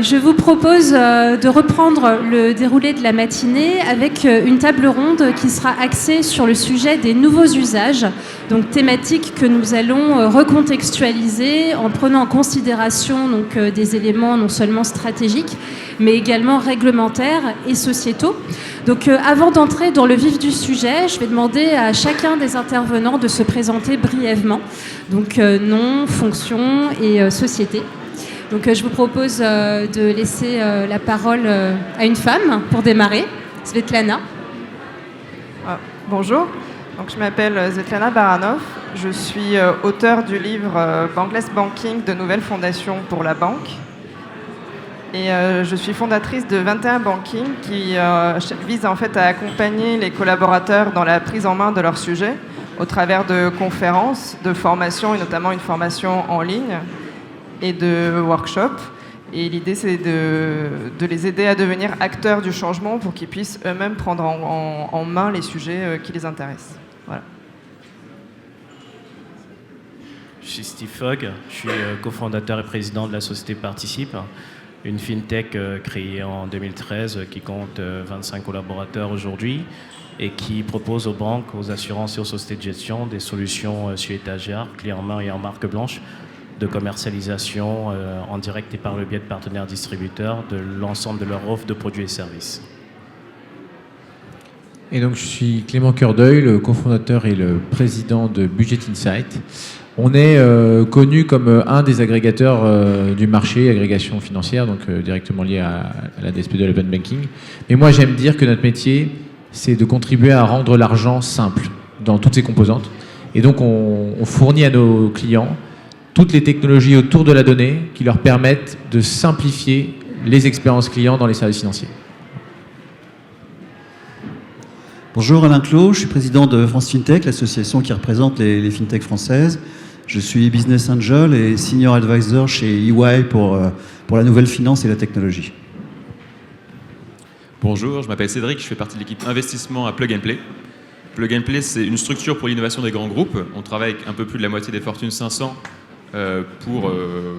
Je vous propose de reprendre le déroulé de la matinée avec une table ronde qui sera axée sur le sujet des nouveaux usages, donc thématique que nous allons recontextualiser en prenant en considération des éléments non seulement stratégiques, mais également réglementaires et sociétaux. Donc avant d'entrer dans le vif du sujet, je vais demander à chacun des intervenants de se présenter brièvement, donc nom, fonction et société. Donc je vous propose de laisser la parole à une femme pour démarrer, Svetlana. Bonjour, donc, je m'appelle Svetlana Baranov, je suis auteure du livre Bankless Banking de nouvelles fondations pour la banque. Et je suis fondatrice de 21 Banking qui vise en fait à accompagner les collaborateurs dans la prise en main de leur sujet au travers de conférences, de formations et notamment une formation en ligne et de workshops. Et l'idée, c'est de les aider à devenir acteurs du changement pour qu'ils puissent eux-mêmes prendre en main les sujets qui les intéressent. Voilà. Je suis Steve Fogg, je suis cofondateur et président de la société Participe, une fintech créée en 2013 qui compte 25 collaborateurs aujourd'hui et qui propose aux banques, aux assurances et aux sociétés de gestion des solutions sur étagère, clés en main et en marque blanche, de commercialisation en direct et par le biais de partenaires distributeurs de l'ensemble de leur offre de produits et services. Et donc je suis Clément Cœurdeuil, le cofondateur et le président de Budget Insight. On est connu comme un des agrégateurs du marché, agrégation financière, donc directement lié à la DSP de l'Open Banking. Mais moi j'aime dire que notre métier, c'est de contribuer à rendre l'argent simple dans toutes ses composantes. Et donc on fournit à nos clients toutes les technologies autour de la donnée qui leur permettent de simplifier les expériences clients dans les services financiers. Bonjour, Alain Clos, je suis président de France FinTech, l'association qui représente les FinTech françaises. Je suis Business Angel et Senior Advisor chez EY pour la nouvelle finance et la technologie. Bonjour, je m'appelle Cédric, je fais partie de l'équipe investissement à Plug and Play. Plug and Play, c'est une structure pour l'innovation des grands groupes. On travaille avec un peu plus de la moitié des Fortune 500 pour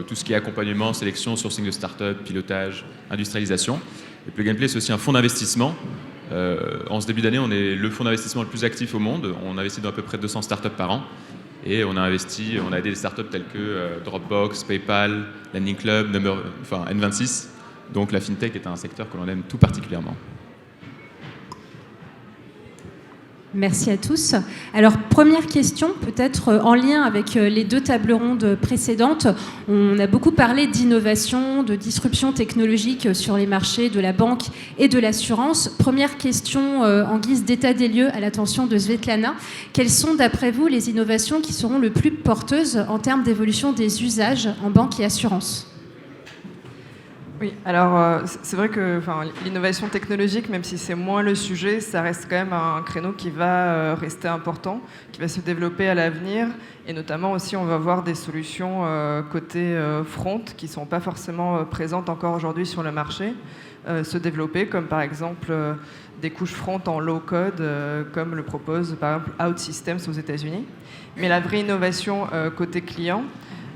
tout ce qui est accompagnement, sélection, sourcing de start-up, pilotage, industrialisation. Et Plug and Play, c'est aussi un fonds d'investissement. En ce début d'année, on est le fonds d'investissement le plus actif au monde. On investit dans à peu près 200 startups par an. Et on a aidé des startups telles que Dropbox, PayPal, Lending Club, N26. Donc la FinTech est un secteur que l'on aime tout particulièrement. Merci à tous. Alors, première question, peut-être en lien avec les deux tables rondes précédentes. On a beaucoup parlé d'innovation, de disruption technologique sur les marchés de la banque et de l'assurance. Première question en guise d'état des lieux à l'attention de Svetlana. Quelles sont, d'après vous, les innovations qui seront le plus porteuses en termes d'évolution des usages en banque et assurance ? Oui, alors c'est vrai que l'innovation technologique, même si c'est moins le sujet, ça reste quand même un créneau qui va rester important, qui va se développer à l'avenir. Et notamment aussi, on va voir des solutions côté front qui ne sont pas forcément présentes encore aujourd'hui sur le marché se développer, comme par exemple des couches front en low-code, comme le propose par exemple OutSystems aux États-Unis. Mais la vraie innovation côté client,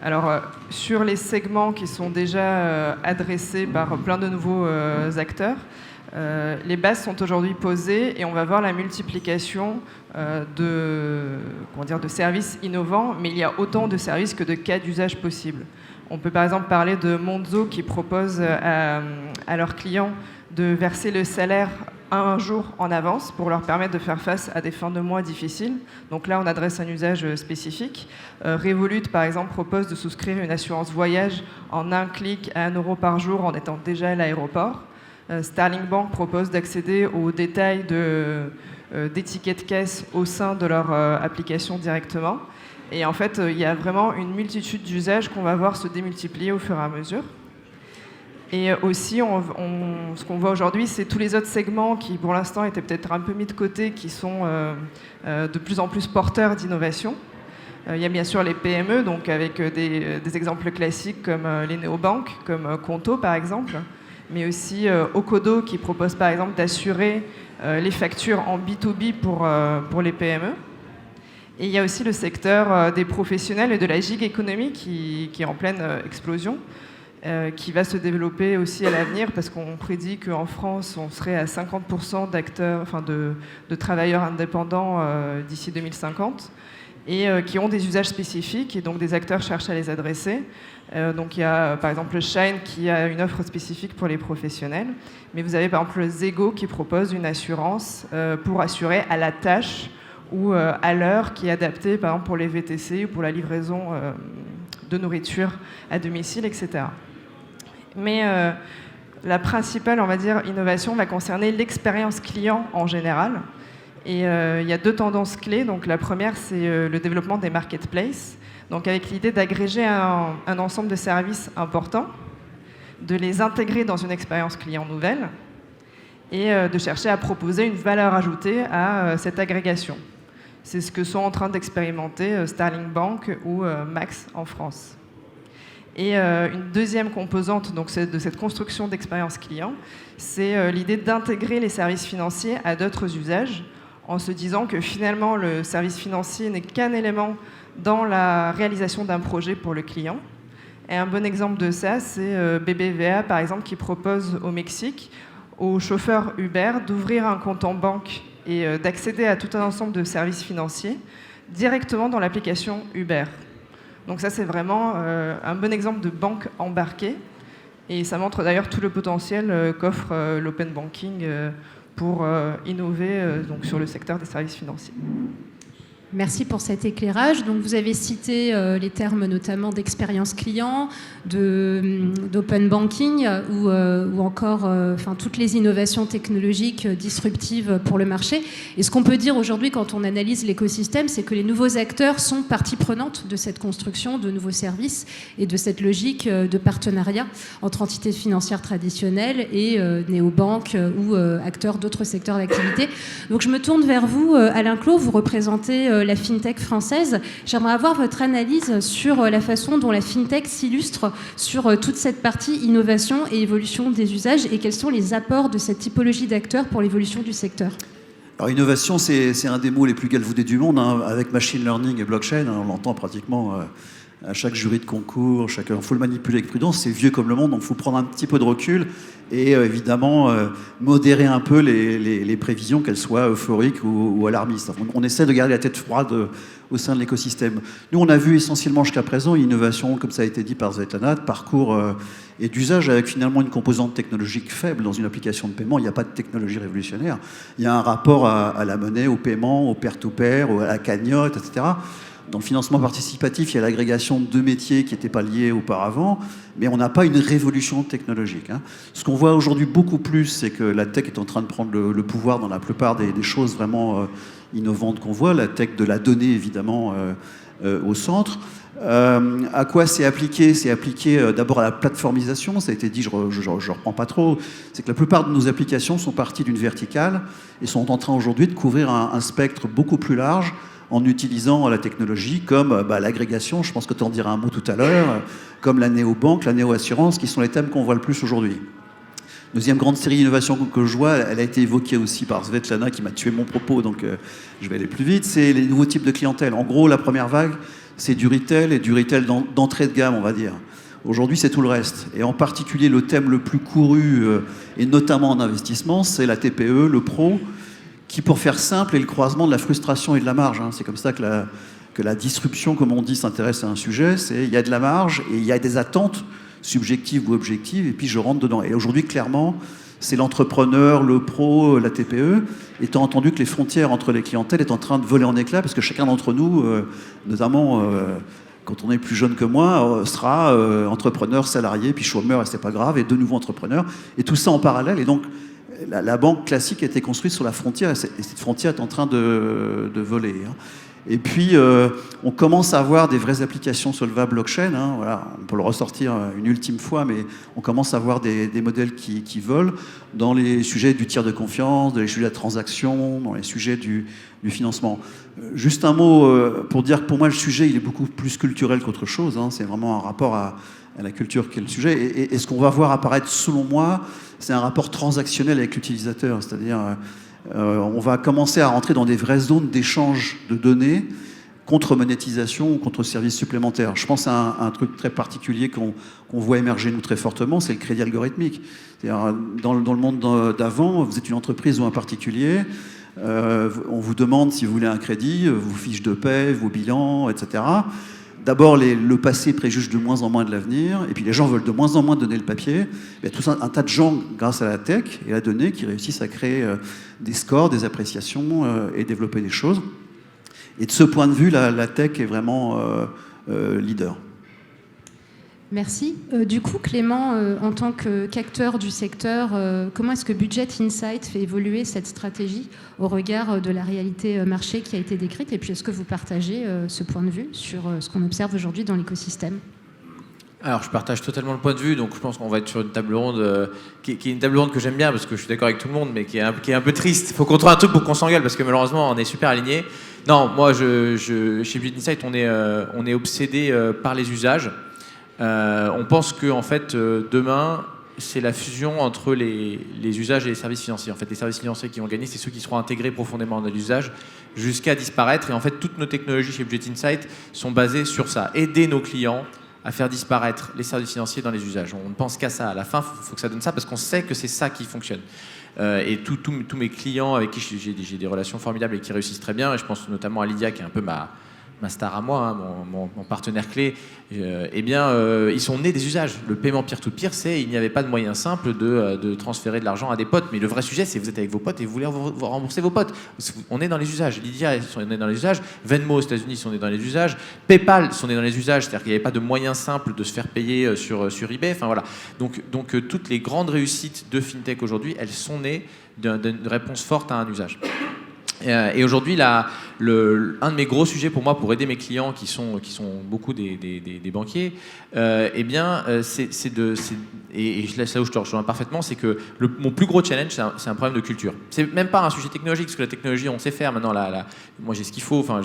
alors, sur les segments qui sont déjà adressés par plein de nouveaux acteurs, les bases sont aujourd'hui posées et on va voir la multiplication de services innovants, mais il y a autant de services que de cas d'usage possibles. On peut par exemple parler de Monzo qui propose à leurs clients de verser le salaire un jour en avance pour leur permettre de faire face à des fins de mois difficiles. Donc là, on adresse un usage spécifique. Revolut, par exemple, propose de souscrire une assurance voyage en un clic à 1 € par jour en étant déjà à l'aéroport. Starling Bank propose d'accéder aux détails des tickets de caisse au sein de leur application directement. Et en fait, il y a vraiment une multitude d'usages qu'on va voir se démultiplier au fur et à mesure. Et aussi, ce qu'on voit aujourd'hui, c'est tous les autres segments qui, pour l'instant, étaient peut-être un peu mis de côté, qui sont de plus en plus porteurs d'innovation. Il y a bien sûr les PME, donc avec des exemples classiques comme les néobanques, comme Conto, par exemple, mais aussi Okodo, qui propose, par exemple, d'assurer les factures en B2B pour les PME. Et il y a aussi le secteur des professionnels et de la gig économie qui est en pleine explosion. qui va se développer aussi à l'avenir, parce qu'on prédit qu'en France, on serait à 50% d'acteurs, enfin de travailleurs indépendants d'ici 2050, et qui ont des usages spécifiques, et donc des acteurs cherchent à les adresser. Donc il y a par exemple Shine qui a une offre spécifique pour les professionnels, mais vous avez par exemple Zego qui propose une assurance pour assurer à la tâche ou à l'heure, qui est adaptée par exemple pour les VTC ou pour la livraison de nourriture à domicile, etc. Mais la principale, on va dire, innovation va concerner l'expérience client en général. Et il y a deux tendances clés. Donc la première, c'est le développement des marketplaces. Donc avec l'idée d'agréger un ensemble de services importants, de les intégrer dans une expérience client nouvelle et de chercher à proposer une valeur ajoutée à cette agrégation. C'est ce que sont en train d'expérimenter Starling Bank ou Max en France. Et une deuxième composante donc, de cette construction d'expérience client, c'est l'idée d'intégrer les services financiers à d'autres usages, en se disant que finalement le service financier n'est qu'un élément dans la réalisation d'un projet pour le client. Et un bon exemple de ça, c'est BBVA par exemple, qui propose au Mexique aux chauffeurs Uber d'ouvrir un compte en banque et d'accéder à tout un ensemble de services financiers directement dans l'application Uber. Donc ça, c'est vraiment un bon exemple de banque embarquée. Et ça montre d'ailleurs tout le potentiel qu'offre l'open banking pour innover donc, sur le secteur des services financiers. Merci pour cet éclairage. Donc, vous avez cité les termes notamment d'expérience client, d'open banking ou encore toutes les innovations technologiques disruptives pour le marché. Et ce qu'on peut dire aujourd'hui quand on analyse l'écosystème, c'est que les nouveaux acteurs sont partie prenante de cette construction de nouveaux services et de cette logique de partenariat entre entités financières traditionnelles et néobanques ou acteurs d'autres secteurs d'activité. Donc, je me tourne vers vous, Alain Clos. Vous représentez la FinTech française. J'aimerais avoir votre analyse sur la façon dont la FinTech s'illustre sur toute cette partie innovation et évolution des usages et quels sont les apports de cette typologie d'acteurs pour l'évolution du secteur. Alors, innovation, c'est un des mots les plus galvaudés du monde. Hein. Avec machine learning et blockchain, hein, on l'entend pratiquement à chaque jury de concours. Il faut le manipuler avec prudence. C'est vieux comme le monde, donc il faut prendre un petit peu de recul et évidemment modérer un peu les prévisions, qu'elles soient euphoriques ou alarmistes. On essaie de garder la tête froide au sein de l'écosystème. Nous, on a vu essentiellement jusqu'à présent une innovation, comme ça a été dit par Svetlana, de parcours et d'usage avec finalement une composante technologique faible dans une application de paiement. Il n'y a pas de technologie révolutionnaire. Il y a un rapport à la monnaie, au paiement, au peer-to-peer, à la cagnotte, etc. Dans le financement participatif, il y a l'agrégation de deux métiers qui n'étaient pas liés auparavant, mais on n'a pas une révolution technologique. Hein. Ce qu'on voit aujourd'hui beaucoup plus, c'est que la tech est en train de prendre le pouvoir dans la plupart des choses vraiment innovantes qu'on voit. La tech de la donnée, évidemment, au centre. À quoi c'est appliqué ? C'est appliqué d'abord à la plateformisation, ça a été dit, je reprends pas trop. C'est que la plupart de nos applications sont parties d'une verticale et sont en train aujourd'hui de couvrir un spectre beaucoup plus large en utilisant la technologie comme l'agrégation, je pense que tu en diras un mot tout à l'heure, comme la néobanque, la néo-assurance, qui sont les thèmes qu'on voit le plus aujourd'hui. Deuxième grande série d'innovations que je vois, elle a été évoquée aussi par Svetlana, qui m'a tué mon propos, donc je vais aller plus vite, c'est les nouveaux types de clientèle. En gros, la première vague, c'est du retail et du retail d'entrée de gamme, on va dire. Aujourd'hui, c'est tout le reste. Et en particulier, le thème le plus couru, et notamment en investissement, c'est la TPE, le pro, qui, pour faire simple, est le croisement de la frustration et de la marge. Hein. C'est comme ça que la disruption, comme on dit, s'intéresse à un sujet. Il y a de la marge et il y a des attentes subjectives ou objectives, et puis je rentre dedans. Et aujourd'hui, clairement, c'est l'entrepreneur, le pro, la TPE, étant entendu que les frontières entre les clientèles est en train de voler en éclats, parce que chacun d'entre nous, notamment quand on est plus jeune que moi, sera entrepreneur, salarié, puis chômeur, et c'est pas grave, et de nouveau entrepreneur, et tout ça en parallèle. Et donc, la banque classique a été construite sur la frontière, et cette frontière est en train de voler. Hein. Et puis, on commence à avoir des vraies applications sur le blockchain. Hein, voilà, on peut le ressortir une ultime fois, mais on commence à avoir des modèles qui volent dans les sujets du tiers de confiance, dans les sujets de la transaction, dans les sujets du financement. Juste un mot pour dire que pour moi, le sujet, il est beaucoup plus culturel qu'autre chose. Hein, c'est vraiment un rapport à la culture qui est le sujet. Et ce qu'on va voir apparaître, selon moi, c'est un rapport transactionnel avec l'utilisateur. C'est-à-dire, on va commencer à rentrer dans des vraies zones d'échange de données contre-monétisation ou contre-service supplémentaire. Je pense à un truc très particulier qu'on voit émerger, nous, très fortement, c'est le crédit algorithmique. C'est-à-dire, dans le monde d'avant, vous êtes une entreprise ou un particulier, on vous demande si vous voulez un crédit, vos fiches de paie, vos bilans, etc. D'abord, le passé préjuge de moins en moins de l'avenir, et puis les gens veulent de moins en moins donner le papier. Il y a tout un tas de gens, grâce à la tech et la donnée, qui réussissent à créer des scores, des appréciations et développer des choses. Et de ce point de vue, la tech est vraiment leader. Merci. Du coup, Clément, en tant qu'acteur du secteur, comment est-ce que Budget Insight fait évoluer cette stratégie au regard de la réalité marché qui a été décrite? Et puis, est-ce que vous partagez ce point de vue sur ce qu'on observe aujourd'hui dans l'écosystème? Alors, je partage totalement le point de vue, donc je pense qu'on va être sur une table ronde qui est une table ronde que j'aime bien parce que je suis d'accord avec tout le monde, mais qui est un peu triste. Il faut qu'on trouve un truc pour qu'on s'engueule parce que malheureusement, on est super alignés. Non, moi, chez Budget Insight, on est obsédé par les usages. On pense que en fait, demain, c'est la fusion entre les usages et les services financiers. En fait, les services financiers qui vont gagner, c'est ceux qui seront intégrés profondément dans l'usage jusqu'à disparaître. Et en fait, toutes nos technologies chez Budget Insight sont basées sur ça. Aider nos clients à faire disparaître les services financiers dans les usages. On ne pense qu'à ça. À la fin, il faut que ça donne ça parce qu'on sait que c'est ça qui fonctionne. Et tous mes clients avec qui j'ai des relations formidables et qui réussissent très bien, et je pense notamment à Lydia qui est un peu ma star à moi, hein, mon partenaire clé, eh bien, ils sont nés des usages. Le paiement peer-to-peer, il n'y avait pas de moyen simple de transférer de l'argent à des potes. Mais le vrai sujet, c'est que vous êtes avec vos potes et vous voulez vous rembourser vos potes. On est dans les usages. Lydia, on est dans les usages. Venmo aux États-Unis, on est dans les usages. PayPal, on est dans les usages. C'est-à-dire qu'il n'y avait pas de moyen simple de se faire payer sur eBay. Enfin, voilà. Donc, toutes les grandes réussites de FinTech aujourd'hui, elles sont nées d'une réponse forte à un usage. Et aujourd'hui, un de mes gros sujets pour moi, pour aider mes clients qui sont beaucoup des banquiers, eh bien, et là où je te rejoins parfaitement, c'est que mon plus gros challenge, c'est un problème de culture. C'est même pas un sujet technologique, parce que la technologie, on sait faire maintenant. Moi, j'ai ce qu'il faut. Enfin,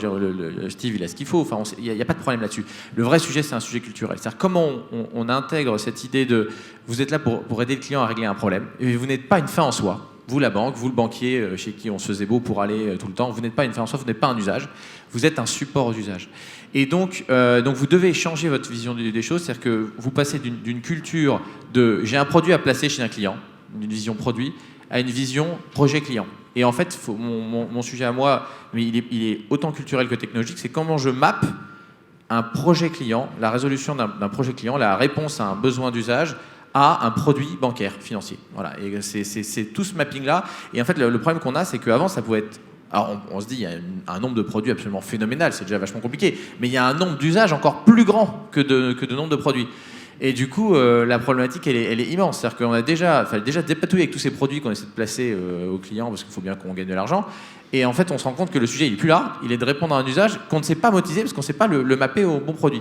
Steve, il a ce qu'il faut. Enfin, il n'y a pas de problème là-dessus. Le vrai sujet, c'est un sujet culturel. C'est-à-dire comment on intègre cette idée de vous êtes là pour aider le client à régler un problème, et vous n'êtes pas une fin en soi. Vous, la banque, vous, le banquier chez qui on se faisait beau pour aller tout le temps, vous n'êtes pas une fin en soi, vous n'êtes pas un usage, vous êtes un support aux usages. Et donc vous devez changer votre vision des choses, c'est-à-dire que vous passez d'une culture de j'ai un produit à placer chez un client, d'une vision produit, à une vision projet client. Et en fait, mon sujet à moi, mais il est autant culturel que technologique, c'est comment je mappe un projet client, la résolution d'un projet client, la réponse à un besoin d'usage, à un produit bancaire, financier. Voilà. Et c'est tout ce mapping-là. Et en fait, le problème qu'on a, c'est qu'avant, ça pouvait être... Alors, on se dit, il y a un nombre de produits absolument phénoménal, c'est déjà vachement compliqué, mais il y a un nombre d'usages encore plus grand que de nombre de produits. Et du coup, la problématique, elle est immense. C'est-à-dire qu'on a déjà dépatouillé avec tous ces produits qu'on essaie de placer aux clients, parce qu'il faut bien qu'on gagne de l'argent. Et en fait, on se rend compte que le sujet, il n'est plus là. Il est de répondre à un usage qu'on ne sait pas motiser, parce qu'on ne sait pas le mapper au bon produit.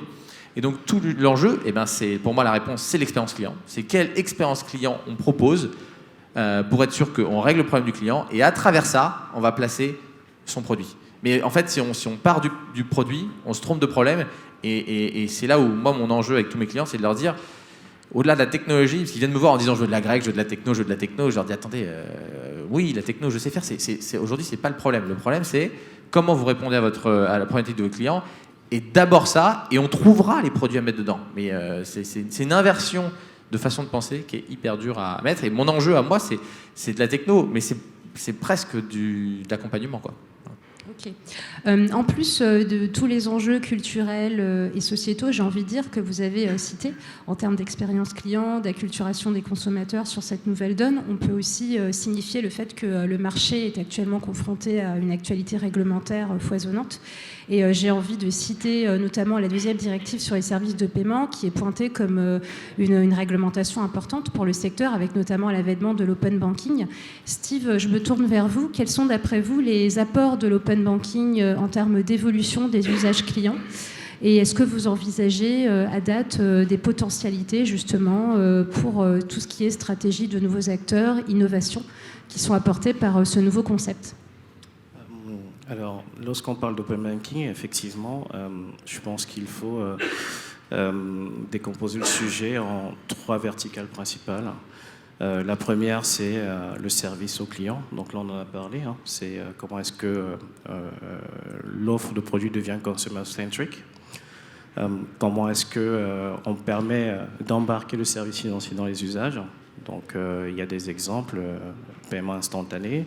Et donc tout l'enjeu, c'est pour moi la réponse, c'est l'expérience client. C'est quelle expérience client on propose pour être sûr qu'on règle le problème du client, et à travers ça, on va placer son produit. Mais en fait, si on part du produit, on se trompe de problème, et c'est là où moi mon enjeu avec tous mes clients, c'est de leur dire, au-delà de la technologie, parce qu'ils viennent me voir en disant je veux de la grecque, je veux de la techno, je leur dis attendez, oui la techno je sais faire, aujourd'hui c'est pas le problème. Le problème c'est comment vous répondez à la problématique de vos clients. Et d'abord ça, et on trouvera les produits à mettre dedans. Mais c'est une inversion de façon de penser qui est hyper dure à mettre. Et mon enjeu à moi, c'est de la techno, mais c'est presque de l'accompagnement, quoi. Ok. En plus de tous les enjeux culturels et sociétaux, j'ai envie de dire que vous avez cité, en termes d'expérience client, d'acculturation des consommateurs sur cette nouvelle donne, on peut aussi signifier le fait que le marché est actuellement confronté à une actualité réglementaire foisonnante. Et j'ai envie de citer notamment la deuxième directive sur les services de paiement qui est pointée comme une réglementation importante pour le secteur, avec notamment l'avènement de l'open banking. Steve, je me tourne vers vous. Quels sont d'après vous les apports de l'open banking en termes d'évolution des usages clients ? Et est-ce que vous envisagez à date des potentialités justement pour tout ce qui est stratégie de nouveaux acteurs, innovation, qui sont apportées par ce nouveau concept ? Alors, lorsqu'on parle d'open banking, effectivement, je pense qu'il faut décomposer le sujet en 3 verticales principales. La première, c'est le service au client. Donc là, on en a parlé. Hein. C'est comment est-ce que l'offre de produits devient consumer-centric. Comment est-ce qu'on permet d'embarquer le service financier dans les usages. Donc il y a des exemples, paiement instantané.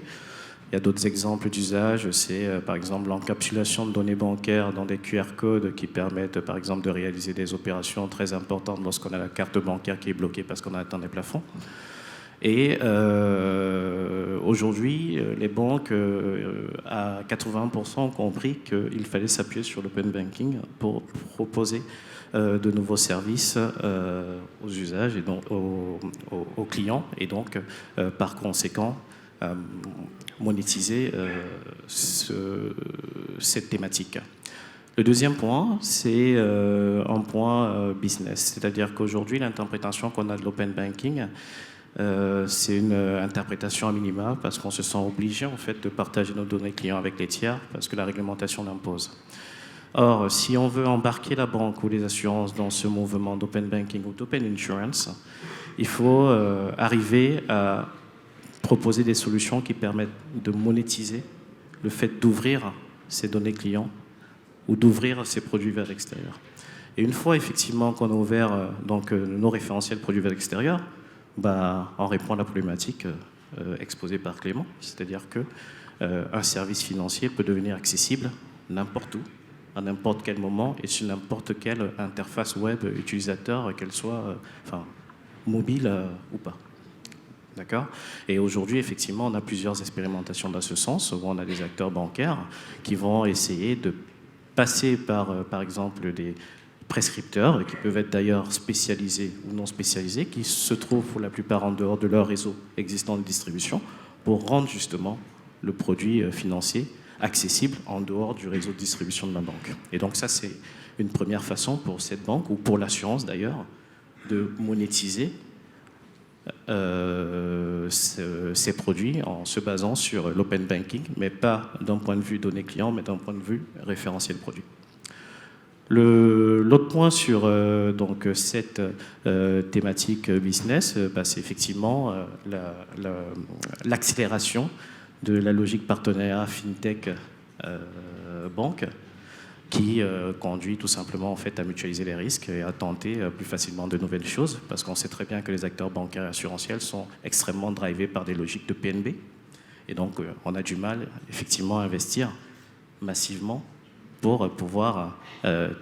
Il y a d'autres exemples d'usage, c'est par exemple l'encapsulation de données bancaires dans des QR codes qui permettent par exemple de réaliser des opérations très importantes lorsqu'on a la carte bancaire qui est bloquée parce qu'on a atteint des plafonds. Et aujourd'hui, les banques à 80% ont compris qu'il fallait s'appuyer sur l'open banking pour proposer de nouveaux services aux usages et donc aux clients et donc par conséquent monétiser cette thématique. Le deuxième point, c'est un point business, c'est-à-dire qu'aujourd'hui, l'interprétation qu'on a de l'open banking, c'est une interprétation à minima parce qu'on se sent obligé en fait de partager nos données clients avec les tiers parce que la réglementation l'impose. Or, si on veut embarquer la banque ou les assurances dans ce mouvement d'open banking ou d'open insurance, il faut arriver à proposer des solutions qui permettent de monétiser le fait d'ouvrir ces données clients ou d'ouvrir ces produits vers l'extérieur. Et une fois effectivement qu'on a ouvert donc, nos référentiels produits vers l'extérieur, on répond à la problématique exposée par Clément, c'est-à-dire qu'un service financier peut devenir accessible n'importe où, à n'importe quel moment et sur n'importe quelle interface web utilisateur, qu'elle soit mobile ou pas. D'accord ? Et aujourd'hui, effectivement, on a plusieurs expérimentations dans ce sens, où on a des acteurs bancaires qui vont essayer de passer par exemple, des prescripteurs, qui peuvent être d'ailleurs spécialisés ou non spécialisés, qui se trouvent pour la plupart en dehors de leur réseau existant de distribution, pour rendre justement le produit financier accessible en dehors du réseau de distribution de la banque. Et donc ça, c'est une première façon pour cette banque, ou pour l'assurance d'ailleurs, de monétiser ces produits en se basant sur l'open banking, mais pas d'un point de vue données clients, mais d'un point de vue référentiel produit. L'autre point sur donc, cette thématique business, c'est effectivement l'accélération de la logique partenariat FinTech banque qui conduit tout simplement en fait, à mutualiser les risques et à tenter plus facilement de nouvelles choses, parce qu'on sait très bien que les acteurs bancaires et assurantiels sont extrêmement drivés par des logiques de PNB, et donc on a du mal effectivement à investir massivement pour pouvoir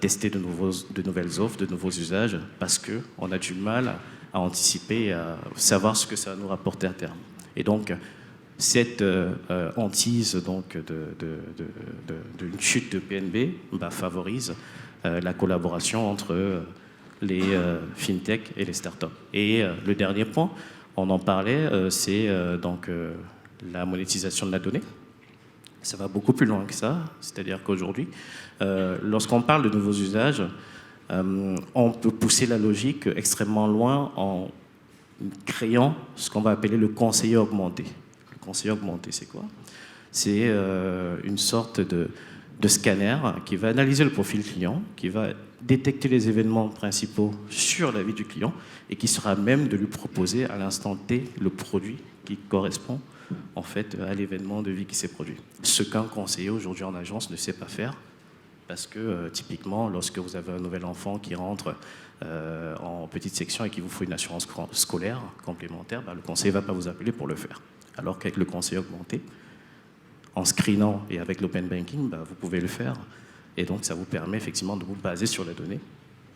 tester de nouvelles offres, de nouveaux usages, parce qu'on a du mal à anticiper, à savoir ce que ça va nous rapporter à terme. Et donc, cette hantise donc, d'une chute de PNB favorise la collaboration entre les fintech et les startups. Et le dernier point, on en parlait, c'est donc la monétisation de la donnée. Ça va beaucoup plus loin que ça, c'est-à-dire qu'aujourd'hui, lorsqu'on parle de nouveaux usages, on peut pousser la logique extrêmement loin en créant ce qu'on va appeler le conseiller augmenté. Le conseiller augmenté, c'est quoi ? C'est une sorte de scanner qui va analyser le profil client, qui va détecter les événements principaux sur la vie du client et qui sera à même de lui proposer à l'instant T le produit qui correspond en fait à l'événement de vie qui s'est produit. Ce qu'un conseiller aujourd'hui en agence ne sait pas faire, parce que typiquement, lorsque vous avez un nouvel enfant qui rentre en petite section et qu'il vous faut une assurance scolaire complémentaire, le conseiller ne va pas vous appeler pour le faire. Alors qu'avec le conseiller augmenté, en screenant et avec l'open banking, vous pouvez le faire. Et donc, ça vous permet effectivement de vous baser sur la donnée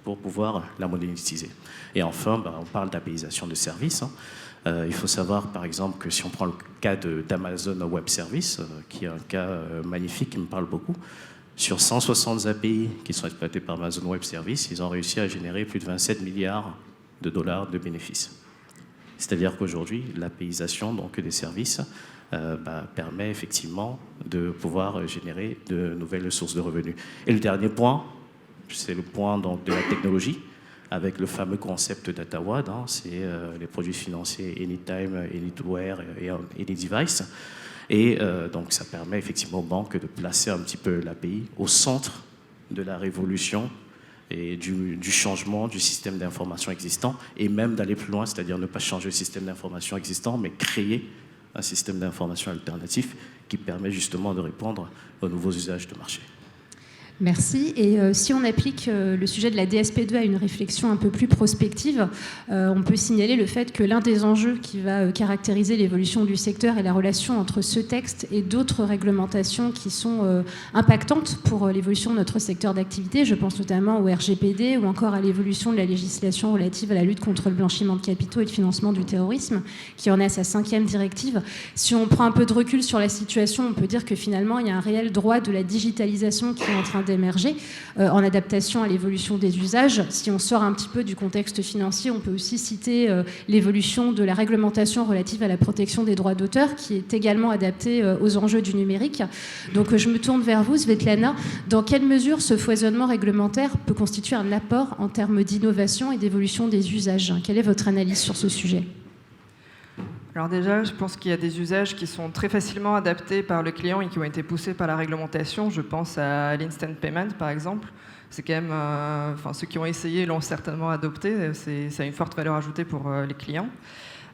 pour pouvoir la monétiser. Et enfin, on parle d'APIisation de services. Il faut savoir, par exemple, que si on prend le cas d'Amazon Web Services, qui est un cas magnifique, qui me parle beaucoup, sur 160 API qui sont exploités par Amazon Web Services, ils ont réussi à générer plus de 27 milliards de dollars de bénéfices. C'est-à-dire qu'aujourd'hui, l'APIisation donc, des services permet effectivement de pouvoir générer de nouvelles sources de revenus. Et le dernier point, c'est le point donc, de la technologie, avec le fameux concept DataWad, c'est les produits financiers anytime, anywhere et any device. Et donc ça permet effectivement aux banques de placer un petit peu l'API au centre de la révolution et du changement du système d'information existant, et même d'aller plus loin, c'est-à-dire ne pas changer le système d'information existant, mais créer un système d'information alternatif qui permet justement de répondre aux nouveaux usages de marché. Merci. Et si on applique le sujet de la DSP2 à une réflexion un peu plus prospective, on peut signaler le fait que l'un des enjeux qui va caractériser l'évolution du secteur est la relation entre ce texte et d'autres réglementations qui sont impactantes pour l'évolution de notre secteur d'activité. Je pense notamment au RGPD ou encore à l'évolution de la législation relative à la lutte contre le blanchiment de capitaux et le financement du terrorisme, qui en est à sa 5e directive. Si on prend un peu de recul sur la situation, on peut dire que finalement, il y a un réel droit de la digitalisation qui est en train d'émerger en adaptation à l'évolution des usages. Si on sort un petit peu du contexte financier, on peut aussi citer l'évolution de la réglementation relative à la protection des droits d'auteur, qui est également adaptée aux enjeux du numérique. Donc je me tourne vers vous, Svetlana. Dans quelle mesure ce foisonnement réglementaire peut constituer un apport en termes d'innovation et d'évolution des usages? Quelle est votre analyse sur ce sujet? Alors déjà, je pense qu'il y a des usages qui sont très facilement adaptés par le client et qui ont été poussés par la réglementation. Je pense à l'instant payment, par exemple. C'est quand même, ceux qui ont essayé l'ont certainement adopté. Ça a une forte valeur ajoutée pour les clients.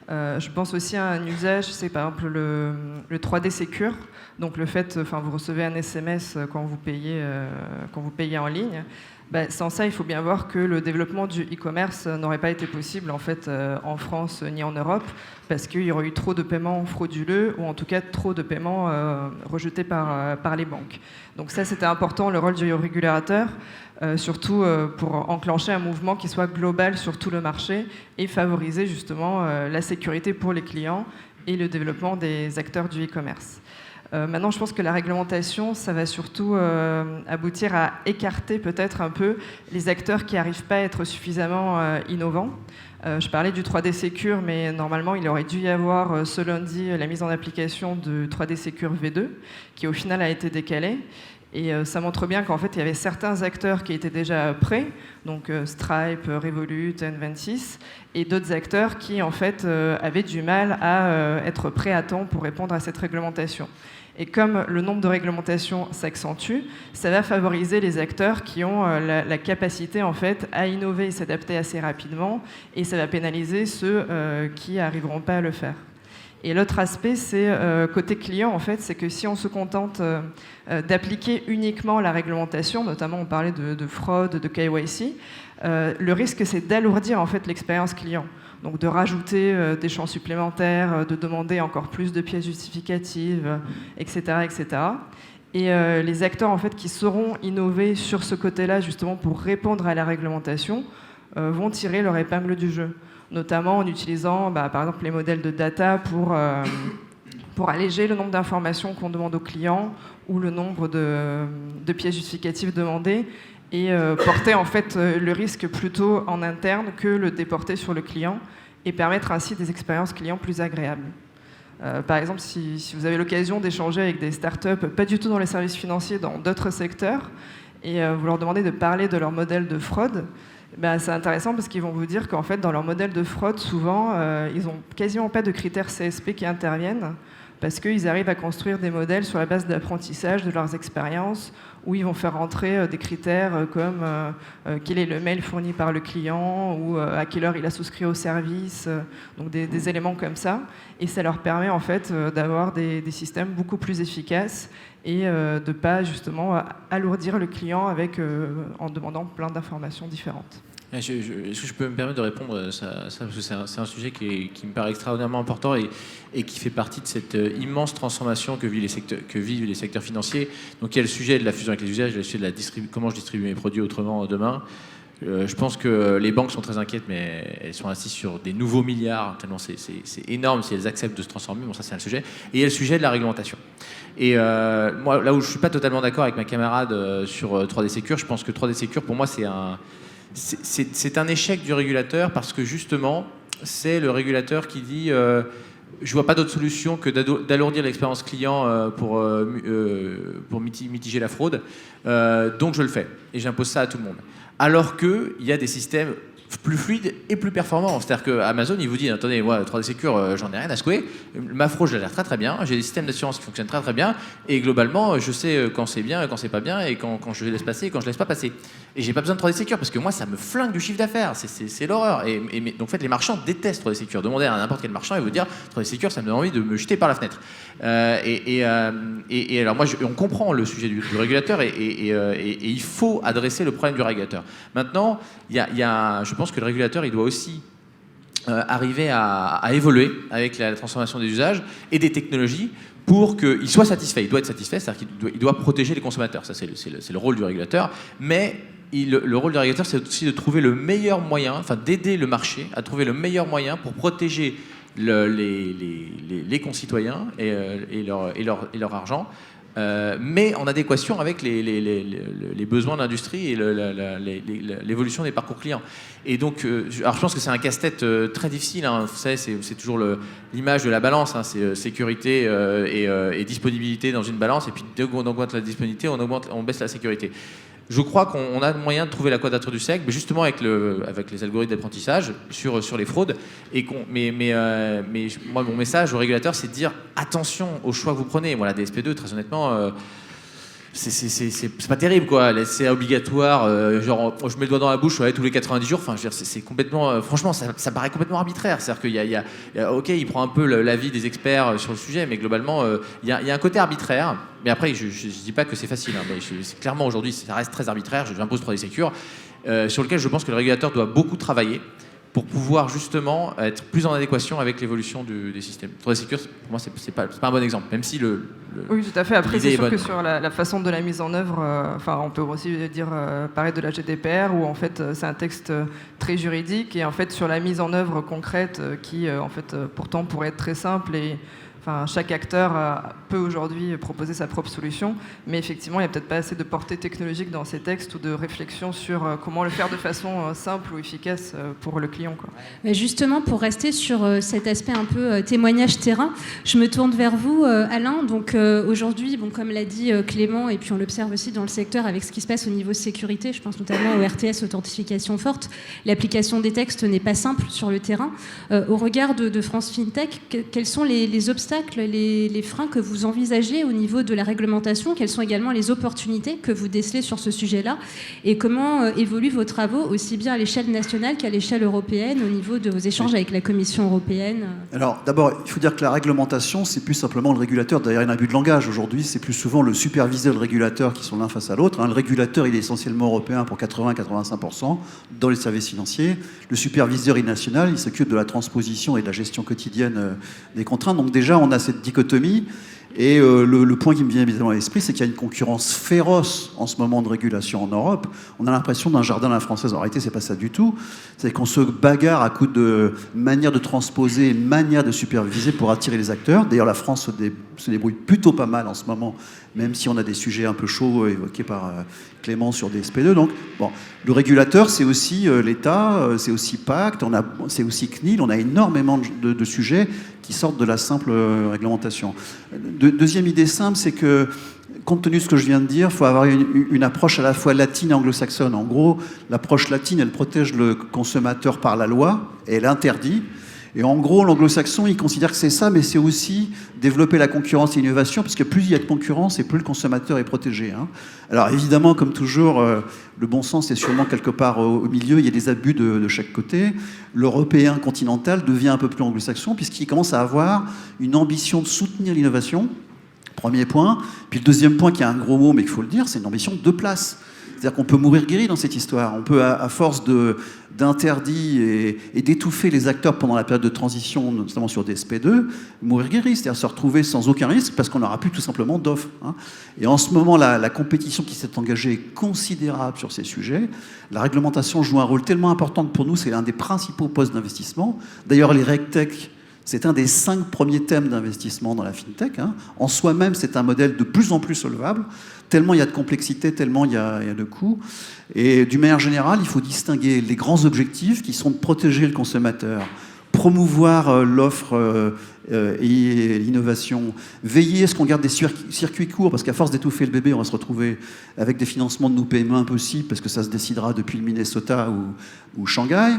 Je pense aussi à un usage, c'est par exemple le 3D Secure. Donc le fait, vous recevez un SMS quand vous payez en ligne. Sans ça, il faut bien voir que le développement du e-commerce n'aurait pas été possible en fait en France ni en Europe, parce qu'il y aurait eu trop de paiements frauduleux ou en tout cas trop de paiements rejetés par les banques. Donc ça, c'était important, le rôle du régulateur, surtout pour enclencher un mouvement qui soit global sur tout le marché et favoriser justement la sécurité pour les clients et le développement des acteurs du e-commerce. Maintenant, je pense que la réglementation, ça va surtout aboutir à écarter peut-être un peu les acteurs qui n'arrivent pas à être suffisamment innovants. Je parlais du 3D Secure, mais normalement, il aurait dû y avoir ce lundi la mise en application du 3D Secure V2, qui au final a été décalée. Et ça montre bien qu'en fait, il y avait certains acteurs qui étaient déjà prêts, donc Stripe, Revolut, N26, et d'autres acteurs qui, en fait, avaient du mal à être prêts à temps pour répondre à cette réglementation. Et comme le nombre de réglementations s'accentue, ça va favoriser les acteurs qui ont la capacité en fait, à innover et s'adapter assez rapidement, et ça va pénaliser ceux qui n'arriveront pas à le faire. Et l'autre aspect, c'est côté client, en fait, c'est que si on se contente d'appliquer uniquement la réglementation, notamment on parlait de fraude, de KYC, le risque c'est d'alourdir en fait l'expérience client. Donc de rajouter des champs supplémentaires, de demander encore plus de pièces justificatives, etc., etc. Et les acteurs en fait, qui sauront innover sur ce côté-là, justement pour répondre à la réglementation, vont tirer leur épingle du jeu, notamment en utilisant par exemple les modèles de data pour alléger le nombre d'informations qu'on demande aux clients ou le nombre de pièces justificatives demandées, et porter en fait le risque plutôt en interne que le déporter sur le client, et permettre ainsi des expériences clients plus agréables. Par exemple, si vous avez l'occasion d'échanger avec des startups, pas du tout dans les services financiers, dans d'autres secteurs, et vous leur demandez de parler de leur modèle de fraude, c'est intéressant parce qu'ils vont vous dire qu'en fait, dans leur modèle de fraude, souvent, ils n'ont quasiment pas de critères CSP qui interviennent, parce qu'ils arrivent à construire des modèles sur la base d'apprentissage de leurs expériences, où ils vont faire rentrer des critères comme quel est le mail fourni par le client, ou à quelle heure il a souscrit au service, donc des éléments comme ça. Et ça leur permet en fait d'avoir des systèmes beaucoup plus efficaces et de ne pas justement alourdir le client en demandant plein d'informations différentes. Est-ce que je peux me permettre de répondre à ça, parce que c'est un sujet qui me paraît extraordinairement important et qui fait partie de cette immense transformation que vivent les secteurs financiers. Donc il y a le sujet de la fusion avec les usages, il y a le sujet de comment je distribue mes produits autrement demain. Je pense que les banques sont très inquiètes, mais elles sont assises sur des nouveaux milliards, tellement c'est énorme si elles acceptent de se transformer. Bon, ça c'est un sujet. Et il y a le sujet de la réglementation. Et moi, là où je ne suis pas totalement d'accord avec ma camarade sur 3D Secure, je pense que 3D Secure, pour moi, c'est un échec du régulateur, parce que justement, c'est le régulateur qui dit je vois pas d'autre solution que d'alourdir l'expérience client pour mitiger la fraude, donc je le fais et j'impose ça à tout le monde. Alors qu'il y a des systèmes plus fluide et plus performant. C'est-à-dire que Amazon, il vous dit, attendez, moi, 3D Secure, j'en ai rien à secouer. Ma fraude, je la gère très très bien. J'ai des systèmes d'assurance qui fonctionnent très très bien. Et globalement, je sais quand c'est bien et quand c'est pas bien, et quand je laisse passer et quand je laisse pas passer. Et j'ai pas besoin de 3D Secure parce que moi, ça me flingue du chiffre d'affaires. C'est l'horreur. Donc en fait, les marchands détestent 3D Secure. Demandez à n'importe quel marchand, il vous dire 3D Secure, ça me donne envie de me jeter par la fenêtre. Et alors moi, on comprend le sujet du régulateur et il faut adresser le problème du régulateur. Maintenant, je pense que le régulateur, il doit aussi arriver à évoluer avec la transformation des usages et des technologies pour qu'il soit satisfait. Il doit être satisfait, c'est-à-dire qu'il doit protéger les consommateurs. Ça, c'est le rôle du régulateur. Mais le rôle du régulateur, c'est aussi de trouver le meilleur moyen, enfin d'aider le marché à trouver le meilleur moyen pour protéger les concitoyens et leur argent, mais en adéquation avec les besoins de l'industrie et l'évolution des parcours clients. Et donc, alors je pense que c'est un casse-tête très difficile. Hein. Vous savez, c'est toujours l'image de la balance. Hein. C'est sécurité et disponibilité dans une balance. Et puis, dès qu'on augmente la disponibilité, on baisse la sécurité. Je crois qu'on a moyen de trouver la quadrature du cercle, mais justement avec les algorithmes d'apprentissage sur les fraudes. Mais moi, mon message au régulateur, c'est de dire attention aux choix que vous prenez. Moi, la DSP2, très honnêtement, c'est pas terrible, quoi. C'est obligatoire. Genre, je mets le doigt dans la bouche tous les 90 jours. Enfin, je veux dire, c'est complètement. Franchement, ça paraît complètement arbitraire. C'est-à-dire qu'il ok, il prend un peu l'avis des experts sur le sujet, mais globalement, il y a un côté arbitraire. Mais après, je dis pas que c'est facile. Hein, mais clairement, aujourd'hui, ça reste très arbitraire. J'impose 3D Secure, sur lequel je pense que le régulateur doit beaucoup travailler pour pouvoir justement être plus en adéquation avec l'évolution des systèmes. 3D Secure, pour moi, c'est pas un bon exemple, même si oui, tout à fait. Après, c'est sûr que sur la façon de la mise en œuvre, on peut aussi dire pareil de la GDPR, où en fait c'est un texte très juridique, et en fait sur la mise en œuvre concrète, qui en fait pourtant pourrait être très simple, et chaque acteur peut aujourd'hui proposer sa propre solution, mais effectivement, il n'y a peut-être pas assez de portée technologique dans ces textes ou de réflexion sur comment le faire de façon simple ou efficace pour le client, quoi. Mais justement, pour rester sur cet aspect un peu témoignage terrain, je me tourne vers vous, Alain. Donc aujourd'hui, comme l'a dit Clément, et puis on l'observe aussi dans le secteur avec ce qui se passe au niveau sécurité, je pense notamment au RTS, authentification forte, l'application des textes n'est pas simple sur le terrain. Au regard de France FinTech, quels sont les obstacles, les freins que vous envisagez au niveau de la réglementation? Quelles sont également les opportunités que vous décelez sur ce sujet-là? Et comment évoluent vos travaux, aussi bien à l'échelle nationale qu'à l'échelle européenne, au niveau de vos échanges avec la Commission européenne? Alors, d'abord, il faut dire que la réglementation, c'est plus simplement le régulateur derrière un abus de langage. Aujourd'hui, c'est plus souvent le superviseur et le régulateur qui sont l'un face à l'autre. Hein. Le régulateur, il est essentiellement européen pour 80-85% dans les services financiers. Le superviseur est national, il s'occupe de la transposition et de la gestion quotidienne des contraintes. Donc déjà, on a cette dichotomie. Et le point qui me vient évidemment à l'esprit, c'est qu'il y a une concurrence féroce en ce moment de régulation en Europe. On a l'impression d'un jardin à la française. En réalité, c'est pas ça du tout. C'est qu'on se bagarre à coups de manière de transposer, manière de superviser pour attirer les acteurs. D'ailleurs, la France se débrouille plutôt pas mal en ce moment, même si on a des sujets un peu chauds évoqués par Clément sur DSP2. Donc, bon, le régulateur, c'est aussi l'État, c'est aussi Pacte, c'est aussi CNIL. On a énormément de sujets qui sortent de la simple réglementation. Deuxième idée simple, c'est que, compte tenu de ce que je viens de dire, il faut avoir une approche à la fois latine et anglo-saxonne. En gros, l'approche latine, elle protège le consommateur par la loi, et elle interdit. Et en gros, l'anglo-saxon, il considère que c'est ça, mais c'est aussi développer la concurrence et l'innovation, parce que plus il y a de concurrence, et plus le consommateur est protégé. Hein. Alors évidemment, comme toujours, le bon sens est sûrement quelque part au milieu, il y a des abus de chaque côté. L'européen continental devient un peu plus anglo-saxon, puisqu'il commence à avoir une ambition de soutenir l'innovation, premier point. Puis le deuxième point, qui est un gros mot, mais qu'il faut le dire, c'est une ambition de place. C'est-à-dire qu'on peut mourir guéri dans cette histoire. On peut, à force d'interdits et d'étouffer les acteurs pendant la période de transition, notamment sur DSP2, mourir guéri, c'est-à-dire se retrouver sans aucun risque parce qu'on n'aura plus tout simplement d'offres. Hein. Et en ce moment, la compétition qui s'est engagée est considérable sur ces sujets. La réglementation joue un rôle tellement important que pour nous, c'est l'un des principaux postes d'investissement. D'ailleurs, les RegTech, c'est un des 5 premiers thèmes d'investissement dans la FinTech. Hein. En soi-même, c'est un modèle de plus en plus solvable, tellement il y a de complexité, tellement il y a de coûts. Et d'une manière générale, il faut distinguer les grands objectifs qui sont de protéger le consommateur, promouvoir l'offre et l'innovation, veiller à ce qu'on garde des circuits courts, parce qu'à force d'étouffer le bébé, on va se retrouver avec des financements de nos PME impossibles, parce que ça se décidera depuis le Minnesota ou Shanghai,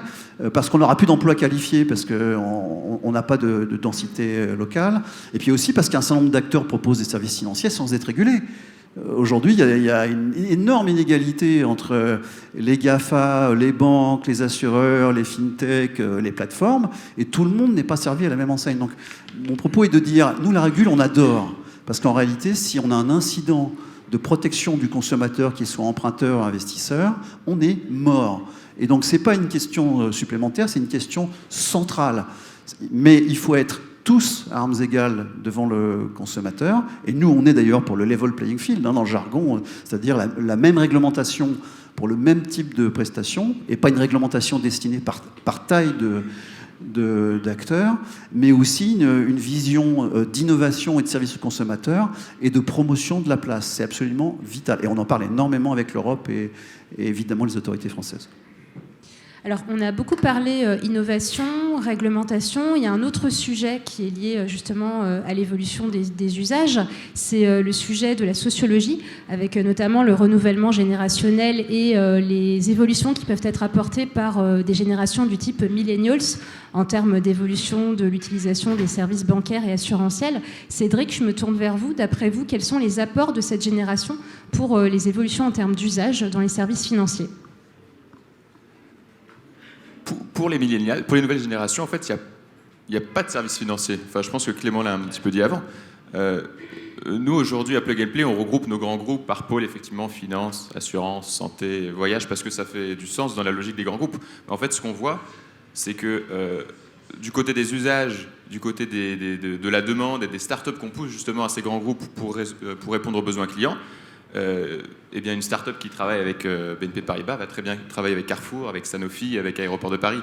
parce qu'on n'aura plus d'emplois qualifiés, parce qu'on n'a pas de densité locale, et puis aussi parce qu'un certain nombre d'acteurs proposent des services financiers sans être régulés. Aujourd'hui, il y a une énorme inégalité entre les GAFA, les banques, les assureurs, les fintech, les plateformes, et tout le monde n'est pas servi à la même enseigne. Donc, mon propos est de dire, nous, la régule, on adore, parce qu'en réalité, si on a un incident de protection du consommateur, qu'il soit emprunteur ou investisseur, on est mort. Et donc, ce n'est pas une question supplémentaire, c'est une question centrale. Mais il faut être tous à armes égales devant le consommateur. Et nous, on est d'ailleurs pour le level playing field, dans le jargon, c'est-à-dire la même réglementation pour le même type de prestation, et pas une réglementation destinée par taille d'acteurs, mais aussi une vision d'innovation et de service au consommateur et de promotion de la place. C'est absolument vital. Et on en parle énormément avec l'Europe et évidemment les autorités françaises. Alors, on a beaucoup parlé innovation, réglementation. Il y a un autre sujet qui est lié justement à l'évolution des usages. C'est le sujet de la sociologie, avec notamment le renouvellement générationnel et les évolutions qui peuvent être apportées par des générations du type millennials en termes d'évolution de l'utilisation des services bancaires et assurantiels. Cédric, je me tourne vers vous. D'après vous, quels sont les apports de cette génération pour les évolutions en termes d'usage dans les services financiers ? Pour les millénials, pour les nouvelles générations, en fait, il n'y a pas de service financier. Enfin, je pense que Clément l'a un petit peu dit avant. Nous, aujourd'hui, à Plug & Play, on regroupe nos grands groupes par pôle, effectivement, finance, assurance, santé, voyage, parce que ça fait du sens dans la logique des grands groupes. Mais en fait, ce qu'on voit, c'est que du côté des usages, du côté de la demande et des startups qu'on pousse justement à ces grands groupes pour répondre aux besoins clients, eh bien une start-up qui travaille avec BNP Paribas va très bien travailler avec Carrefour, avec Sanofi, avec Aéroport de Paris.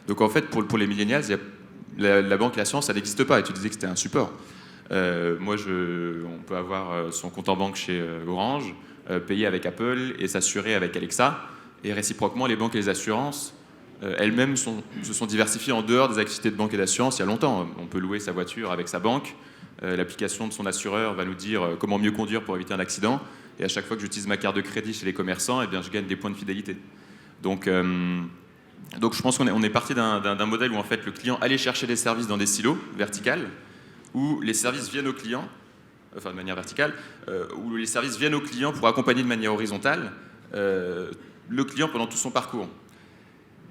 Donc en fait, pour les millennials, la banque et l'assurance, ça n'existe pas. Et tu disais que c'était un support. On peut avoir son compte en banque chez Orange, payer avec Apple et s'assurer avec Alexa. Et réciproquement, les banques et les assurances, elles-mêmes se sont diversifiées en dehors des activités de banque et d'assurance il y a longtemps. On peut louer sa voiture avec sa banque. L'application de son assureur va nous dire comment mieux conduire pour éviter un accident. Et à chaque fois que j'utilise ma carte de crédit chez les commerçants, eh bien, je gagne des points de fidélité. Donc je pense qu'on est parti d'un modèle où en fait, le client allait chercher des services dans des silos verticales, où les services viennent aux clients, enfin de manière verticale, où les services viennent aux clients pour accompagner de manière horizontale le client pendant tout son parcours.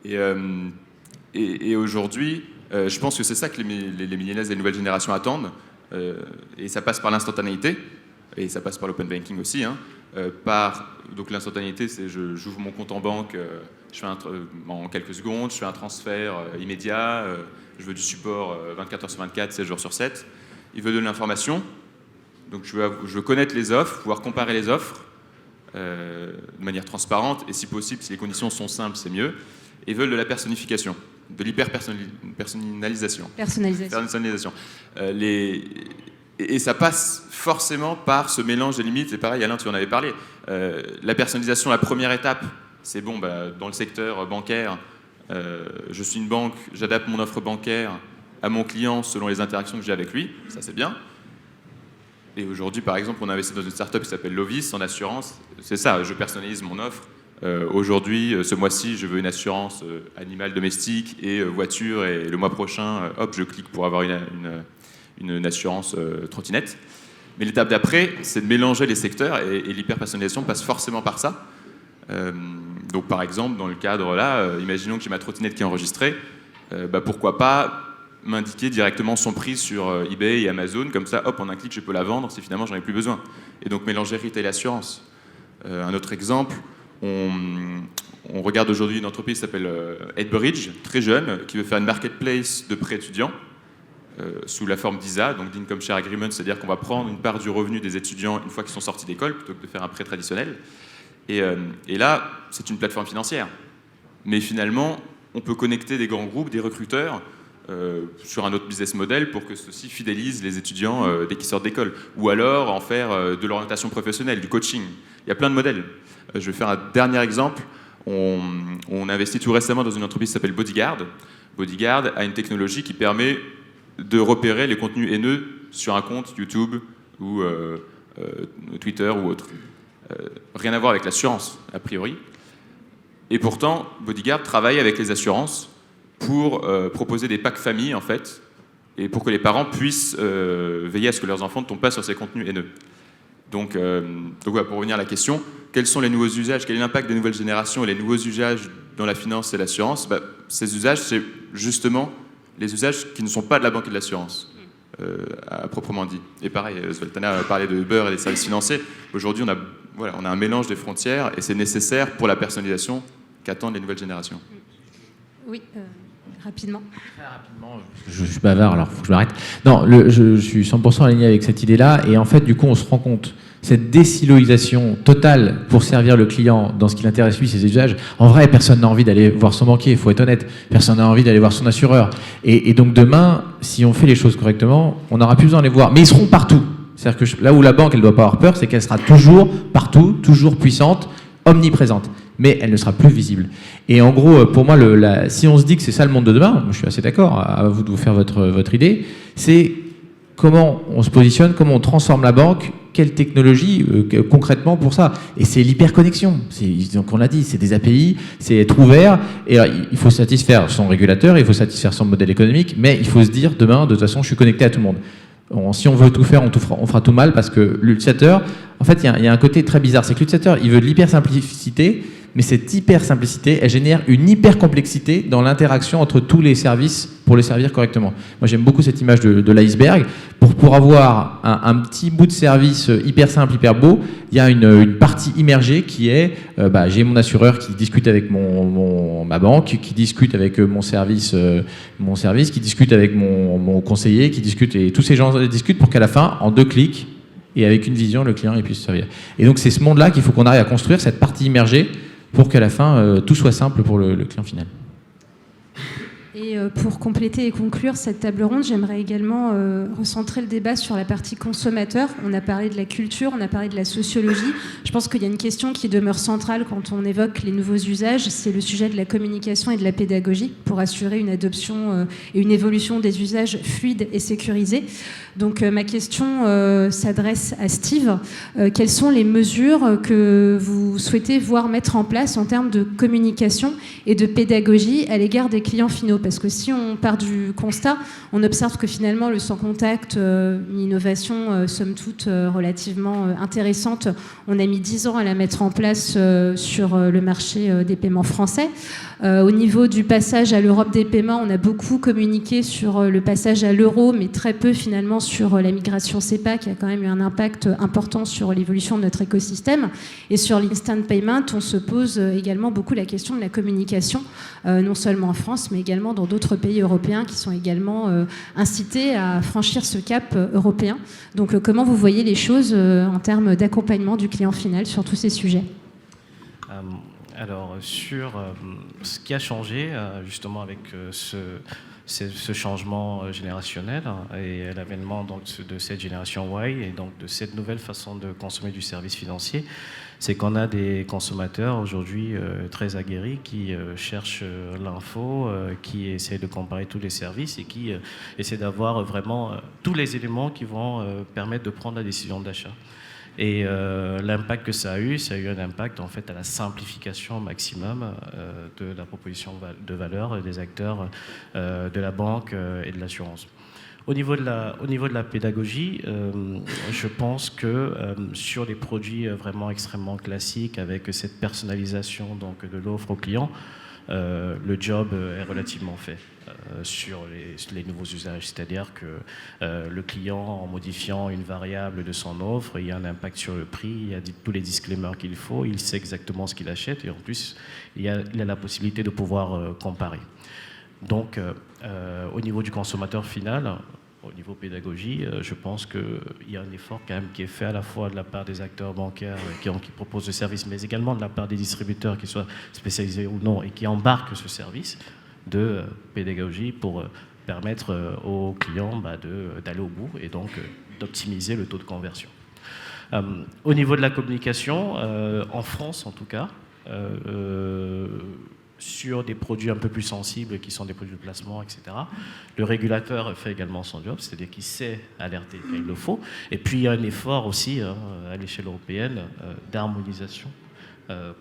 Et aujourd'hui, je pense que c'est ça que les millennials et les nouvelles générations attendent. Et ça passe par l'instantanéité, et ça passe par l'open banking aussi. Donc l'instantanéité, c'est j'ouvre mon compte en banque, je fais en quelques secondes, je fais un transfert immédiat, je veux du support 24 heures sur 24, 7 jours sur 7. Il veut de l'information, donc je veux connaître les offres, pouvoir comparer les offres de manière transparente, et si possible, si les conditions sont simples, c'est mieux. Et ils veulent de la personnification, de l'hyper-personnalisation. Personnalisation. Et ça passe forcément par ce mélange des limites. C'est pareil, Alain, tu en avais parlé. La personnalisation, la première étape, c'est bon, dans le secteur bancaire, je suis une banque, j'adapte mon offre bancaire à mon client selon les interactions que j'ai avec lui. Ça, c'est bien. Et aujourd'hui, par exemple, on a investi dans une startup qui s'appelle Lovis en assurance. C'est ça, je personnalise mon offre. Aujourd'hui, ce mois-ci, je veux une assurance animal domestique et voiture. Et le mois prochain, hop, je clique pour avoir une assurance trottinette. Mais l'étape d'après, c'est de mélanger les secteurs et l'hyper-personnalisation passe forcément par ça. Donc par exemple, dans le cadre là, imaginons que j'ai ma trottinette qui est enregistrée, pourquoi pas m'indiquer directement son prix sur eBay et Amazon, comme ça, hop, en un clic, je peux la vendre si finalement j'en ai plus besoin. Et donc mélanger retail et assurance. Un autre exemple, on regarde aujourd'hui une entreprise qui s'appelle Headbridge, très jeune, qui veut faire une marketplace de prêts étudiants. Sous la forme d'ISA, donc d'Income Share Agreement, c'est-à-dire qu'on va prendre une part du revenu des étudiants une fois qu'ils sont sortis d'école, plutôt que de faire un prêt traditionnel. Et là, c'est une plateforme financière. Mais finalement, on peut connecter des grands groupes, des recruteurs, sur un autre business model pour que ceux-ci fidélisent les étudiants dès qu'ils sortent d'école. Ou alors en faire de l'orientation professionnelle, du coaching. Il y a plein de modèles. Je vais faire un dernier exemple. On a investi tout récemment dans une entreprise qui s'appelle Bodyguard. Bodyguard a une technologie qui permet de repérer les contenus haineux sur un compte YouTube ou Twitter ou autre. Rien à voir avec l'assurance, a priori. Et pourtant, Bodyguard travaille avec les assurances pour proposer des packs famille, en fait, et pour que les parents puissent veiller à ce que leurs enfants ne tombent pas sur ces contenus haineux. Donc voilà, pour revenir à la question, quels sont les nouveaux usages, quel est l'impact des nouvelles générations et les nouveaux usages dans la finance et l'assurance? Ces usages, c'est justement les usages qui ne sont pas de la banque et de l'assurance, à proprement dit. Et pareil, Zoltana a parlé de Uber et des services financiers. Aujourd'hui, on a un mélange des frontières et c'est nécessaire pour la personnalisation qu'attendent les nouvelles générations. Oui, rapidement. Très rapidement, je suis bavard, alors il faut que je m'arrête. Non, je suis 100% aligné avec cette idée-là. Et en fait, du coup, on se rend compte, cette désiloisation totale pour servir le client dans ce qui l'intéresse, lui, ses usages. En vrai, personne n'a envie d'aller voir son banquier, il faut être honnête. Personne n'a envie d'aller voir son assureur. Et donc demain, si on fait les choses correctement, on n'aura plus besoin de les voir. Mais ils seront partout. C'est-à-dire que là où la banque, elle ne doit pas avoir peur, c'est qu'elle sera toujours partout, toujours puissante, omniprésente. Mais elle ne sera plus visible. Et en gros, pour moi, si on se dit que c'est ça le monde de demain, je suis assez d'accord, à vous de vous faire votre idée, c'est comment on se positionne, comment on transforme la banque, quelle technologie concrètement pour ça. Et c'est l'hyperconnexion. Donc on l'a dit, c'est des API, c'est être ouvert. Et alors, il faut satisfaire son régulateur, il faut satisfaire son modèle économique, mais il faut se dire demain, de toute façon, je suis connecté à tout le monde. Si on veut tout faire, on fera tout mal parce que l'utilisateur, en fait, il y a un côté très bizarre, c'est que l'utilisateur, il veut de l'hyper-simplicité, mais cette hyper-simplicité, elle génère une hyper-complexité dans l'interaction entre tous les services pour les servir correctement. Moi, j'aime beaucoup cette image de l'iceberg. Pour avoir un petit bout de service hyper simple, hyper beau, il y a une partie immergée qui est, j'ai mon assureur qui discute avec ma banque, qui discute avec mon service, qui discute avec mon conseiller, qui discute, et tous ces gens discutent pour qu'à la fin, en 2 clics, et avec une vision, le client il puisse se servir. Et donc, c'est ce monde-là qu'il faut qu'on arrive à construire, cette partie immergée, pour qu'à la fin, tout soit simple pour le client final. Et pour compléter et conclure cette table ronde, j'aimerais également recentrer le débat sur la partie consommateur. On a parlé de la culture, on a parlé de la sociologie. Je pense qu'il y a une question qui demeure centrale quand on évoque les nouveaux usages, c'est le sujet de la communication et de la pédagogie pour assurer une adoption et une évolution des usages fluides et sécurisés. Donc ma question s'adresse à Steve. Quelles sont les mesures que vous souhaitez voir mettre en place en termes de communication et de pédagogie à l'égard des clients finaux? Parce que si on part du constat, on observe que finalement le sans contact, une innovation somme toute relativement intéressante, on a mis 10 ans à la mettre en place sur le marché des paiements français. Au niveau du passage à l'Europe des paiements, on a beaucoup communiqué sur le passage à l'euro, mais très peu finalement sur la migration SEPA, qui a quand même eu un impact important sur l'évolution de notre écosystème. Et sur l'instant payment, on se pose également beaucoup la question de la communication, non seulement en France, mais également dans d'autres pays européens qui sont également incités à franchir ce cap européen. Donc comment vous voyez les choses en termes d'accompagnement du client final sur tous ces sujets ? Alors, sur ce qui a changé, justement, avec ce changement générationnel et l'avènement donc, de cette génération Y et donc de cette nouvelle façon de consommer du service financier, c'est qu'on a des consommateurs aujourd'hui très aguerris qui cherchent l'info, qui essaient de comparer tous les services et qui essaient d'avoir vraiment tous les éléments qui vont permettre de prendre la décision d'achat. Et l'impact que ça a eu un impact en fait à la simplification maximum de la proposition de valeur des acteurs de la banque et de l'assurance. Au niveau de la pédagogie, je pense que sur les produits vraiment extrêmement classiques avec cette personnalisation donc, de l'offre au client, le job est relativement fait sur les nouveaux usages. C'est-à-dire que le client, en modifiant une variable de son offre, il y a un impact sur le prix, il y a tous les disclaimers qu'il faut, il sait exactement ce qu'il achète et en plus, il a la possibilité de pouvoir comparer. Donc, au niveau du consommateur final, au niveau pédagogie, je pense qu'il y a un effort quand même qui est fait à la fois de la part des acteurs bancaires qui proposent le service, mais également de la part des distributeurs, qu'ils soient spécialisés ou non, et qui embarquent ce service de pédagogie pour permettre aux clients d'aller au bout et donc d'optimiser le taux de conversion. Au niveau de la communication, en France en tout cas, sur des produits un peu plus sensibles qui sont des produits de placement, etc. Le régulateur fait également son job, c'est-à-dire qu'il sait alerter quand il le faut. Et puis il y a un effort aussi à l'échelle européenne d'harmonisation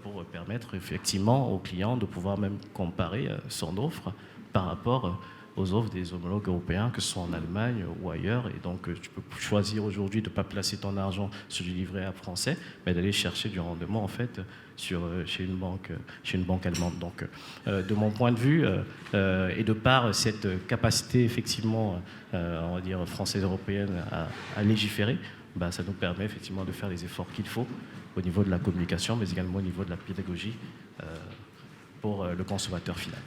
pour permettre effectivement aux clients de pouvoir même comparer son offre par rapport aux offres des homologues européens, que ce soit en Allemagne ou ailleurs. Et donc, tu peux choisir aujourd'hui de ne pas placer ton argent sur du livret A français, mais d'aller chercher du rendement, en fait, chez une banque allemande. Donc, de mon point de vue, et de par cette capacité, effectivement, on va dire, française-européenne à légiférer, ça nous permet, effectivement, de faire les efforts qu'il faut au niveau de la communication, mais également au niveau de la pédagogie pour le consommateur final.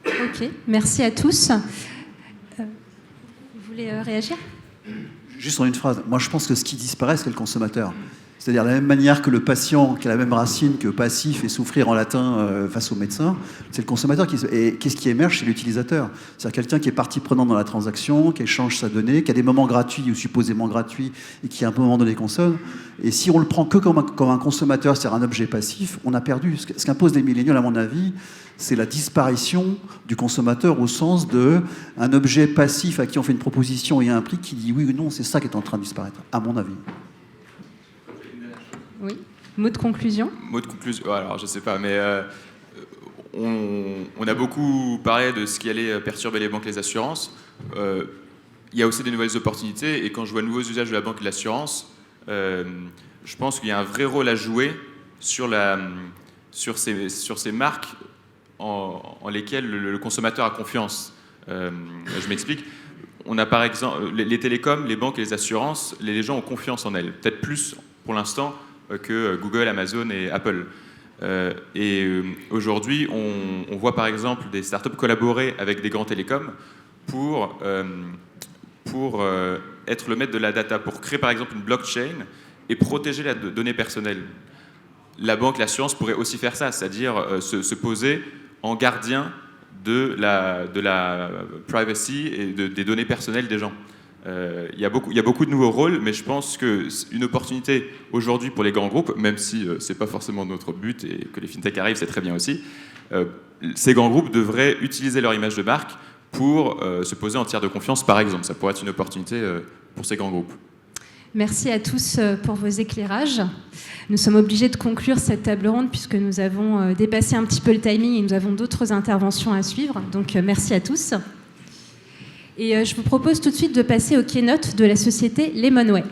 Ok, merci à tous. Vous voulez réagir ? Juste en une phrase. Moi, je pense que ce qui disparaît, c'est le consommateur. C'est-à-dire, de la même manière que le patient, qui a la même racine que passif et souffrir en latin face au médecin, c'est le consommateur qui... Et qu'est-ce qui émerge ? C'est l'utilisateur. C'est-à-dire quelqu'un qui est partie prenante dans la transaction, qui échange sa donnée, qui a des moments gratuits ou supposément gratuits et qui, à un moment donné, consomme. Et si on le prend que comme un consommateur, c'est-à-dire un objet passif, on a perdu. Ce qu'imposent les milléniaux, à mon avis, c'est la disparition du consommateur au sens d'un objet passif à qui on fait une proposition et un prix qui dit oui ou non. C'est ça qui est en train de disparaître, à mon avis. Oui. Mot de conclusion ? Mot de conclusion, alors je sais pas, mais on a beaucoup parlé de ce qui allait perturber les banques et les assurances. Il y a aussi des nouvelles opportunités, et quand je vois de nouveaux usages de la banque et de l'assurance, je pense qu'il y a un vrai rôle à jouer sur ces marques en lesquelles le consommateur a confiance. Je m'explique. On a par exemple les télécoms, les banques et les assurances, les gens ont confiance en elles, peut-être plus pour l'instant que Google, Amazon et Apple. Aujourd'hui, on voit par exemple des startups collaborer avec des grands télécoms pour être le maître de la data, pour créer par exemple une blockchain et protéger la donnée personnelle. La banque, l'assurance pourrait aussi faire ça, c'est-à-dire se poser en gardien de la privacy et des données personnelles des gens. Il y a beaucoup de nouveaux rôles, mais je pense qu'une opportunité aujourd'hui pour les grands groupes, même si ce n'est pas forcément notre but et que les fintechs arrivent, c'est très bien aussi, ces grands groupes devraient utiliser leur image de marque pour se poser en tiers de confiance, par exemple. Ça pourrait être une opportunité pour ces grands groupes. Merci à tous pour vos éclairages. Nous sommes obligés de conclure cette table ronde puisque nous avons dépassé un petit peu le timing et nous avons d'autres interventions à suivre. Donc merci à tous. Et je vous propose tout de suite de passer au keynote de la société Lemonway.